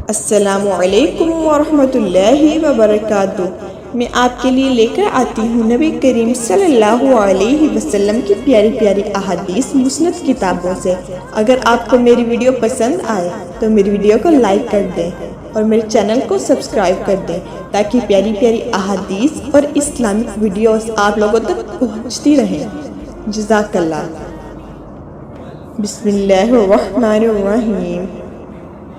السلام علیکم ورحمۃ اللہ وبرکاتہ۔ میں آپ کے لیے لے کر آتی ہوں نبی کریم صلی اللہ علیہ وسلم کی پیاری پیاری احادیث مسند کتابوں سے۔ اگر آپ کو میری ویڈیو پسند آئے تو میری ویڈیو کو لائک کر دیں اور میرے چینل کو سبسکرائب کر دیں تاکہ پیاری پیاری احادیث اور اسلامک ویڈیوز آپ لوگوں تک پہنچتی رہیں۔ جزاک اللہ۔ بسم اللہ الرحمن الرحیم۔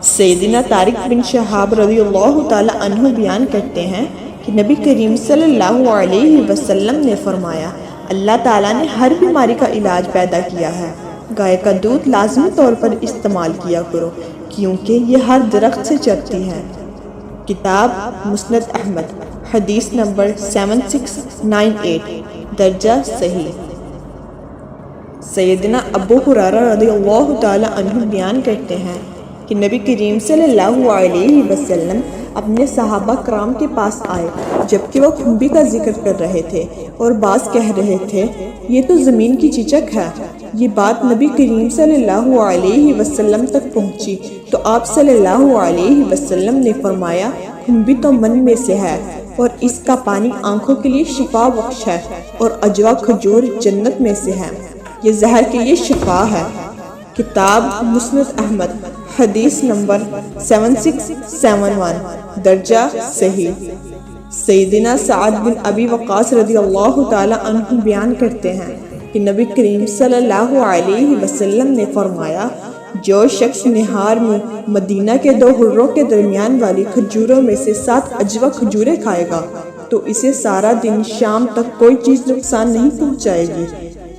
سیدنا طارق بن شہاب رضی اللہ تعالی عنہ بیان کرتے ہیں کہ نبی کریم صلی اللہ علیہ وسلم نے فرمایا، اللہ تعالیٰ نے ہر بیماری کا علاج پیدا کیا ہے۔ گائے کا دودھ لازمی طور پر استعمال کیا کرو کیونکہ یہ ہر درخت سے چرتی ہے۔ کتاب مسند احمد، حدیث نمبر 7698، درجہ صحیح۔ سیدنا ابو ہریرہ رضی اللہ تعالی عنہ بیان کرتے ہیں کہ نبی کریم صلی اللہ علیہ وسلم اپنے صحابہ کرام کے پاس آئے جبکہ وہ کھمبی کا ذکر کر رہے تھے اور بعض کہہ رہے تھے یہ تو زمین کی چیچک ہے۔ یہ بات نبی کریم صلی اللہ علیہ وسلم تک پہنچی تو آپ صلی اللہ علیہ وسلم نے فرمایا، کھمبی تو من میں سے ہے اور اس کا پانی آنکھوں کے لیے شفا بخش ہے، اور عجوا کھجور جنت میں سے ہے، یہ زہر کے لیے شفا ہے۔ کتاب مسند احمد، حدیث نمبر 7671، درجہ صحیح۔ سیدنا سعد بن ابی وقاص رضی اللہ تعالی عنہ بیان کرتے ہیں کہ نبی کریم صلی اللہ علیہ وسلم نے فرمایا، جو شخص نہار میں مدینہ کے دو حروں کے درمیان والی کھجوروں میں سے 7 عجوا کھجوریں کھائے گا تو اسے سارا دن شام تک کوئی چیز نقصان نہیں پہنچائے گی،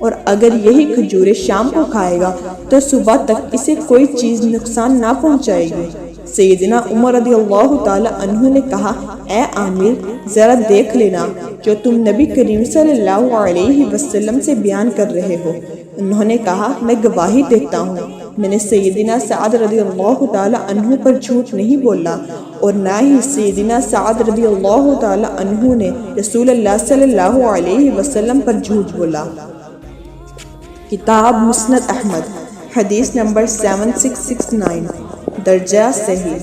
اور اگر یہی کھجوریں شام کو کھائے گا تو صبح تک اسے کوئی چیز نقصان نہ پہنچائے گی۔ سیدنا عمر رضی اللہ تعالی عنہ نے کہا، اے عامر، ذرا دیکھ لینا جو تم نبی کریم صلی اللہ علیہ وسلم سے بیان کر رہے ہو۔ انہوں نے کہا، میں گواہی دیتا ہوں میں نے سیدنا سعد رضی اللہ تعالی عنہ پر جھوٹ نہیں بولا، اور نہ ہی سیدنا سعد رضی اللہ تعالی عنہ نے رسول اللہ صلی اللہ علیہ وسلم پر جھوٹ بولا۔ کتاب مسند احمد، حدیث نمبر 7669، درجہ صحیح۔